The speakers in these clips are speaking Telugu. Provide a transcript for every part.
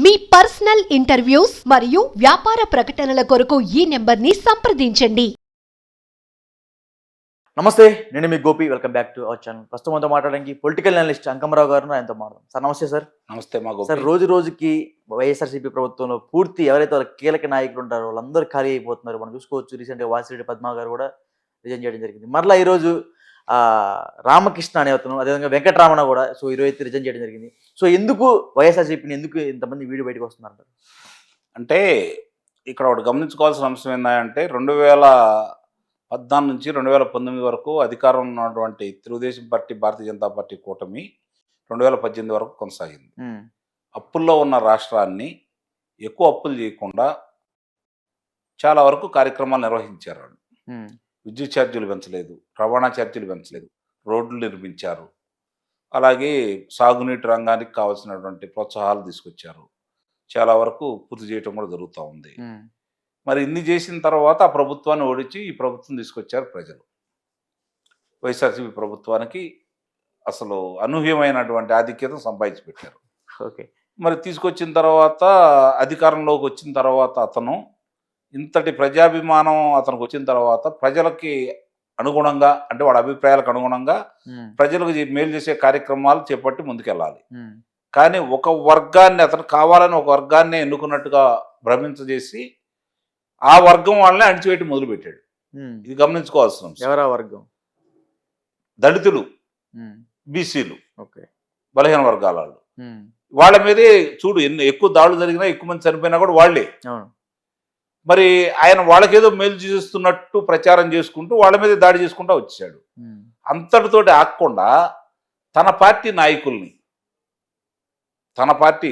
మీ పర్సనల్ ఇంటర్వ్యూస్ మరియు వ్యాపార ప్రకటనల కొరకు ఈ నెంబర్ని సంప్రదించండి. నమస్తే, నేను మీ Gopi. Welcome back to our channel. ప్రస్తుతం మనతో మాట్లాడడానికి పొలిటికల్ అనలిస్ట్ అంకమరావు గారు ఆయనతో మాట్లాడదాం. సార్ నమస్తే. సార్ నమస్తే. మా గోపి. సార్, రోజు రోజుకి వైఎస్ఆర్సీపీ ప్రభుత్వంలో పూర్తి ఎవరైతే వాళ్ళ కీలక నాయకులు ఉంటారో వాళ్ళందరూ ఖాళీ అయిపోతున్నారు. మనం చూసుకోవచ్చు, రీసెంట్గా వాసిరెడ్డి పద్మా గారు కూడా రిజైన్ చేయడం జరిగింది. మరలా ఈరోజు రామకృష్ణ అనే అతను, అదేవిధంగా వెంకటరామణ కూడా ఈరోజు అయితే రిజైన్ చేయడం జరిగింది. సో ఎందుకు వైఎస్ఆర్సీపీని ఎందుకు ఇంతమంది వీడియో బయటకు వస్తున్నారు? అంటే ఇక్కడ ఒకటి గమనించుకోవాల్సిన అంశం ఏంటంటే 2014 నుంచి 2019 వరకు అధికారంలో ఉన్నటువంటి తెలుగుదేశం పార్టీ, భారతీయ జనతా పార్టీ కూటమి 2018 వరకు కొనసాగింది. అప్పుల్లో ఉన్న రాష్ట్రాన్ని ఎక్కువ అప్పులు చేయకుండా చాలా వరకు కార్యక్రమాలు నిర్వహించారు. వాళ్ళు విద్యుత్ ఛార్జీలు పెంచలేదు, రవాణా ఛార్జీలు పెంచలేదు, రోడ్లు నిర్మించారు, అలాగే సాగునీటి రంగానికి కావాల్సినటువంటి ప్రోత్సాహాలు తీసుకొచ్చారు. చాలా వరకు పూర్తి చేయటం కూడా జరుగుతూ ఉంది. మరి ఇన్ని చేసిన తర్వాత ఆ ప్రభుత్వాన్ని ఓడించి ఈ ప్రభుత్వం తీసుకొచ్చారు ప్రజలు. వైఎస్ఆర్సీపీ ప్రభుత్వానికి అసలు అనూహ్యమైనటువంటి ఆధిక్యతను సంపాదించి పెట్టారు. ఓకే. మరి తీసుకొచ్చిన తర్వాత అధికారంలోకి వచ్చిన తర్వాత అతను ఇంతటి ప్రజాభిమానం అతనికి వచ్చిన తర్వాత ప్రజలకి అనుగుణంగా, అంటే వాళ్ళ అభిప్రాయాలకు అనుగుణంగా ప్రజలకు మేలు చేసే కార్యక్రమాలు చేపట్టి ముందుకెళ్ళాలి. కానీ ఒక వర్గాన్ని, అతను కావాలని ఒక వర్గాన్ని ఎన్నుకున్నట్టుగా భ్రమించజేసి ఆ వర్గం వాళ్ళని అణిచివేయటం మొదలుపెట్టాడు. ఇది గమనించుకోవాల్సిన అంశం. ఎవరా వర్గం? దళితులు, బీసీలు, ఓకే, బలహీన వర్గాల వాళ్ళు. వాళ్ళ మీదే చూడు, ఎన్ని ఎక్కువ దాడులు జరిగినా, ఎక్కువ మంది చనిపోయినా కూడా వాళ్ళే. మరి ఆయన వాళ్ళకేదో మేలు చేస్తున్నట్టు ప్రచారం చేసుకుంటూ వాళ్ళ మీద దాడి చేసుకుంటూ వచ్చాడు. అంతటితోటి ఆగకుండా తన పార్టీ నాయకుల్ని, తన పార్టీ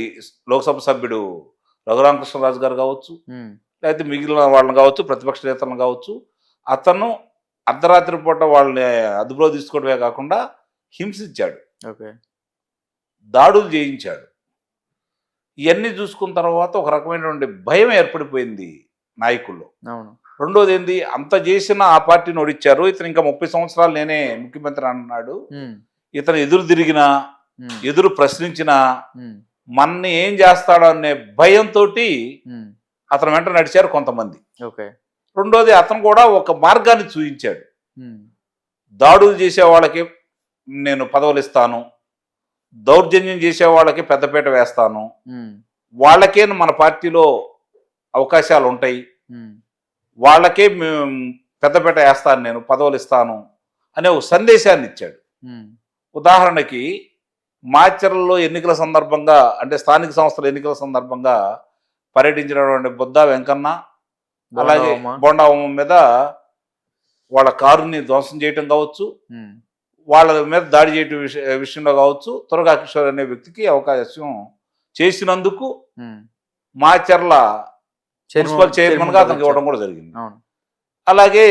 లోక్సభ సభ్యుడు రఘురామకృష్ణరాజు గారు కావచ్చు, లేకపోతే మిగిలిన వాళ్ళని కావచ్చు, ప్రతిపక్ష నేతలను కావచ్చు, అతను అర్ధరాత్రి పూట వాళ్ళని అదుపులో తీసుకోవడమే కాకుండా హింసించాడు, దాడులు చేయించాడు. ఇవన్నీ చూసుకున్న తర్వాత ఒక రకమైనటువంటి భయం ఏర్పడిపోయింది నాయకుల్లో. రెండోది ఏంది, అంత చేసిన ఆ పార్టీని ఓడిచ్చారు, ఇతను ఇంకా 30 సంవత్సరాలు నేనే ముఖ్యమంత్రి అన్నాడు. ఇతను ఎదురు తిరిగినా, ఎదురు ప్రశ్నించినా మన్ని ఏం చేస్తాడో అనే భయంతో అతను వెంట నడిచారు కొంతమంది. రెండోది, అతను కూడా ఒక మార్గాన్ని చూపించాడు. దాడులు చేసే వాళ్ళకి నేను పదవులు ఇస్తాను, దౌర్జన్యం చేసే వాళ్ళకి పెద్దపీట వేస్తాను, వాళ్ళకే మన పార్టీలో అవకాశాలు ఉంటాయి, వాళ్ళకే పెద్దపీట వేస్తాను, నేను పదవులు ఇస్తాను అనే ఒక సందేశాన్ని ఇచ్చాడు. ఉదాహరణకి మాచర్లలో ఎన్నికల సందర్భంగా, అంటే స్థానిక సంస్థల ఎన్నికల సందర్భంగా పర్యటించినటువంటి బుద్ధా వెంకన్న, అలాగే బొండావమ్మ మీద వాళ్ళ కారుని ధ్వంసం చేయటం కావచ్చు, వాళ్ళ మీద దాడి చేయటం విషయంలో కావచ్చు, తురగా కిషోర్ అనే వ్యక్తికి అవకాశం చేసినందుకు మాచర్ల మున్సిపల్ చైర్మన్ గా అతనికి ఇవ్వడం కూడా జరిగింది. అలాగే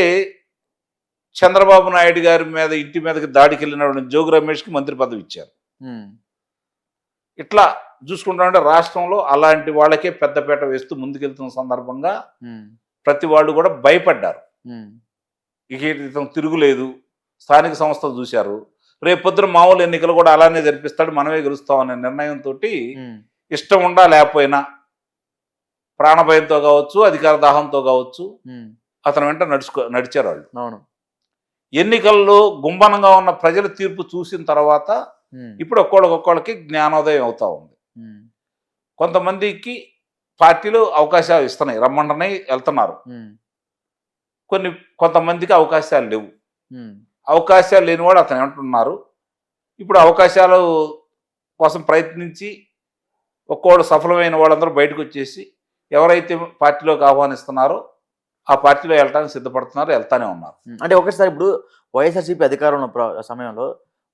చంద్రబాబు నాయుడు గారి మీద ఇంటి మీదకి దాడికి వెళ్ళినటువంటి జోగి రమేష్కి మంత్రి పదవి ఇచ్చారు. ఇట్లా చూసుకుంటామంటే రాష్ట్రంలో అలాంటి వాళ్ళకే పెద్దపీట వేస్తూ ముందుకెళ్తున్న సందర్భంగా ప్రతి వాళ్ళు కూడా భయపడ్డారు. ఇక ఇతను తిరుగులేదు, స్థానిక సంస్థలు చూశారు, రేపొద్దున మామూలు ఎన్నికలు కూడా అలానే జరిపిస్తాడు, మనమే గెలుస్తామనే నిర్ణయంతో ఇష్టం ఉండా లేకపోయినా ప్రాణభయంతో కావచ్చు, అధికార దాహంతో కావచ్చు, అతను వెంట నడిచారు వాళ్ళు. ఎన్నికల్లో గుంభనంగా ఉన్న ప్రజల తీర్పు చూసిన తర్వాత ఇప్పుడు ఒక్కొక్కళ్ళకి జ్ఞానోదయం అవుతా ఉంది. కొంతమందికి పార్టీలు అవకాశాలు ఇస్తున్నాయి, రమ్మంటున్నాయి, వెళ్తున్నారు. కొంతమందికి అవకాశాలు లేవు. అవకాశాలు లేనివాడు అతను ఏమంటున్నారు, ఇప్పుడు అవకాశాల కోసం ప్రయత్నించి ఒక్కోడు సఫలమైన వాళ్ళందరూ బయటకు వచ్చేసి ఎవరైతే పార్టీలోకి ఆహ్వానిస్తున్నారో ఆ పార్టీలో వెళ్ళడానికి సిద్ధపడుతున్నారు, వెళ్తానే ఉన్నారు. అంటే ఒకసారి ఇప్పుడు వైఎస్ఆర్సీపీ అధికారంలో సమయంలో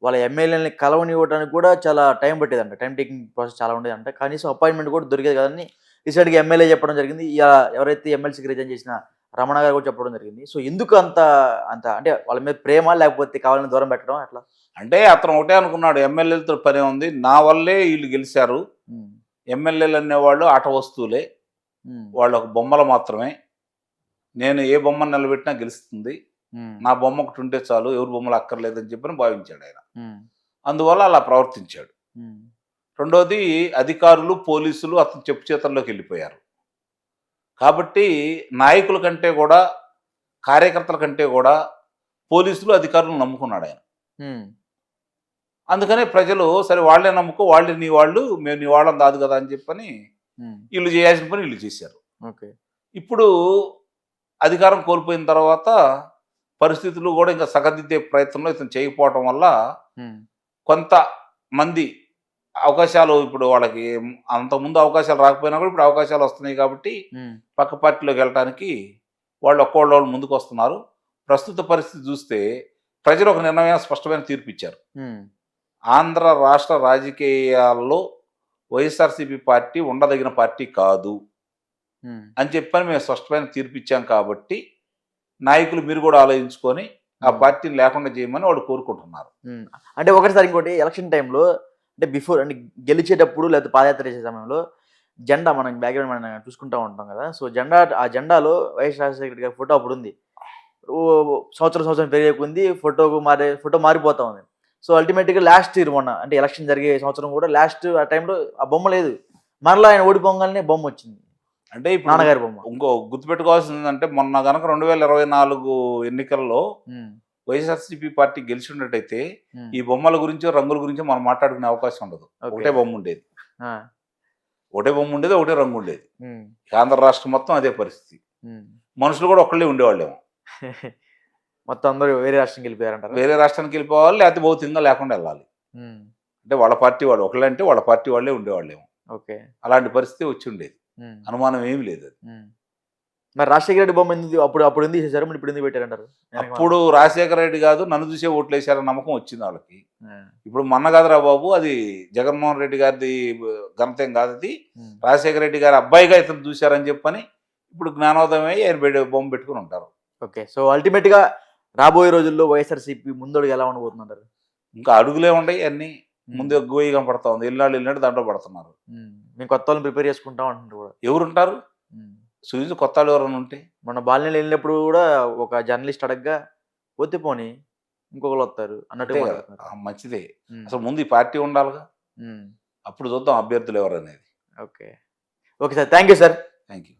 వాళ్ళ ఎమ్మెల్యేలని కలవనివ్వడానికి కూడా చాలా టైం పట్టేదంట, టైం టేకింగ్ ప్రాసెస్ చాలా ఉండేదంట. కనీసం అపాయింట్మెంట్ కూడా దొరికేది కదని రీసెంట్గా ఎమ్మెల్యే చెప్పడం జరిగింది. ఎవరైతే ఎమ్మెల్సీకి రిజైన్ చేసిన రమణ గారు కూడా చెప్పడం జరిగింది. సో ఎందుకు అంత అంటే వాళ్ళ మీద ప్రేమ, లేకపోతే కావాలని దూరం పెట్టడం అట్లా? అంటే అతను ఒకటే అనుకున్నాడు, ఎమ్మెల్యేలతో పనే ఉంది, నా వల్లే వీళ్ళు గెలిచారు, ఎమ్మెల్యేలు అనేవాళ్ళు ఆట వస్తువులే, వాళ్ళు ఒక బొమ్మలు మాత్రమే, నేను ఏ బొమ్మను నిలబెట్టినా గెలుస్తుంది, నా బొమ్మ ఒకటి ఉంటే చాలు, ఎవరు బొమ్మలు అక్కర్లేదని చెప్పని భావించాడు ఆయన. అందువల్ల అలా ప్రవర్తించాడు. రెండోది అధికారులు పోలీసులు అతను చెప్పు చేతల్లోకి వెళ్ళిపోయారు. కాబట్టి నాయకుల కంటే కూడా కార్యకర్తల కంటే కూడా పోలీసులు అధికారులు నమ్ముకున్నాడు ఆయన. అందుకనే ప్రజలు సరే వాళ్ళే నమ్ముకో, వాళ్ళే నీ వాళ్ళు, మేము నీ వాళ్ళం కాదు కదా అని చెప్పని వీళ్ళు చేయాల్సిన పని వీళ్ళు చేశారు. ఓకే. ఇప్పుడు అధికారం కోల్పోయిన తర్వాత పరిస్థితులు కూడా ఇంకా సగదిద్దే ప్రయత్నంలో ఇతను చేయకపోవటం వల్ల కొంతమంది అవకాశాలు, ఇప్పుడు వాళ్ళకి అంతకుముందు అవకాశాలు రాకపోయినా కూడా ఇప్పుడు అవకాశాలు వస్తున్నాయి కాబట్టి పక్క పార్టీలోకి వెళ్ళటానికి వాళ్ళు ఒక్కోళ్ళు ముందుకు వస్తున్నారు. ప్రస్తుత పరిస్థితి చూస్తే ప్రజలు ఒక నిర్ణయం స్పష్టమైన తీర్పు ఇచ్చారు. ఆంధ్ర రాష్ట్ర రాజకీయాల్లో వైఎస్ఆర్సీపీ పార్టీ ఉండదగిన పార్టీ కాదు అని చెప్పని మేము స్పష్టమైన తీర్పు ఇచ్చాం. కాబట్టి నాయకులు మీరు కూడా ఆలోచించుకొని ఆ పార్టీని లేకుండా చేయమని వాళ్ళు కోరుకుంటున్నారు. అంటే ఒకటిసారి ఇంకోటి, ఎలక్షన్ టైంలో అంటే బిఫోర్ అంటే గెలిచేటప్పుడు లేకపోతే పాదయాత్ర చేసే సమయంలో జెండా మనం బ్యాక్గ్రౌండ్ మనం చూసుకుంటూ ఉంటాం కదా. సో ఆ జెండాలో వైఎస్ రాజశేఖర గారి ఫోటో అప్పుడు ఉంది. సంవత్సరం పెరిగేకుంది ఫోటో మారిపోతా ఉంది. సో అల్టిమేట్గా లాస్ట్ ఇయర్ మొన్న అంటే ఎలక్షన్ జరిగే సంవత్సరం కూడా లాస్ట్ ఆ టైంలో ఆ బొమ్మ లేదు, మరలా ఆయన ఓడిపోగానే బొమ్మ వచ్చింది. అంటే ఇప్పుడు నాన్నగారి బొమ్మ. ఇంకో గుర్తుపెట్టుకోవాల్సింది ఏంటంటే మొన్న కనుక 2024 ఎన్నికల్లో వైఎస్ఆర్సీపీ పార్టీ గెలిచి ఉన్నట్టయితే ఈ బొమ్మల గురించో రంగుల గురించో మనం మాట్లాడుకునే అవకాశం ఉండదు. ఒకటే బొమ్మ ఉండేది, ఒకటే రంగు ఉండేది. ఆంధ్ర రాష్ట్రం మొత్తం అదే పరిస్థితి. మనుషులు కూడా ఒక్కళ్ళే ఉండేవాళ్ళేమో. మొత్తం అందరూ వేరే రాష్ట్రానికి వెళ్ళిపోయారంటారు. వేరే రాష్ట్రానికి వెళ్ళిపోవాలి, లేకపోతే భౌతికంగా లేకుండా వెళ్ళాలి. అంటే వాళ్ళ పార్టీ వాళ్ళు ఒకళ్ళంటే వాళ్ళ పార్టీ వాళ్ళే ఉండేవాళ్ళేమో. ఓకే. అలాంటి పరిస్థితి వచ్చి ఉండేది, అనుమానం ఏమి లేదు. మరి రాజశేఖర రెడ్డి బొమ్మ ఎందుకు అప్పుడు ఎందుకు చేశారు, మరి ఇప్పుడు ఎందుకు పెట్టారంటారు? అప్పుడు రాజశేఖర రెడ్డి కాదు, నన్ను చూసే ఓట్లు వేసారన్న నమ్మకం వచ్చింది వాళ్ళకి. ఇప్పుడు మొన్న కాదురా బాబు, అది జగన్మోహన్ రెడ్డి గారిది ఘనత ఏం కాదు, అది రాజశేఖర రెడ్డి గారి అబ్బాయిగా ఇతను చూశారని చెప్పని ఇప్పుడు జ్ఞానోదయం అయ్యి ఆయన బొమ్మ పెట్టుకుని ఉంటారు. ఓకే. సో అల్టిమేట్ గా రాబోయే రోజుల్లో వైఎస్ఆర్సీపీ ముందడుగు ఎలా ఉండబోతుందంటారు? ఇంకా అడుగులే ఉండయి, అన్ని ముందు గోయి కనపడతా ఉంది. వెళ్ళినాడు దాంట్లో పడుతున్నారు. మేము కొత్త వాళ్ళని ప్రిపేర్ చేసుకుంటాం అంటున్నారు కూడా. ఎవరుంటారు చూసి కొత్త వాళ్ళు ఎవరైనా ఉంటే? మన బాల్యం వెళ్ళినప్పుడు కూడా ఒక జర్నలిస్ట్ అడగగా పోతే పోని ఇంకొకరు వస్తారు అన్నట్టు. మంచిదే, అసలు ముందు ఈ పార్టీ ఉండాలిగా, అప్పుడు చూద్దాం అభ్యర్థులు ఎవరు అనేది. Okay. Okay sir, thank you sir. Thank you.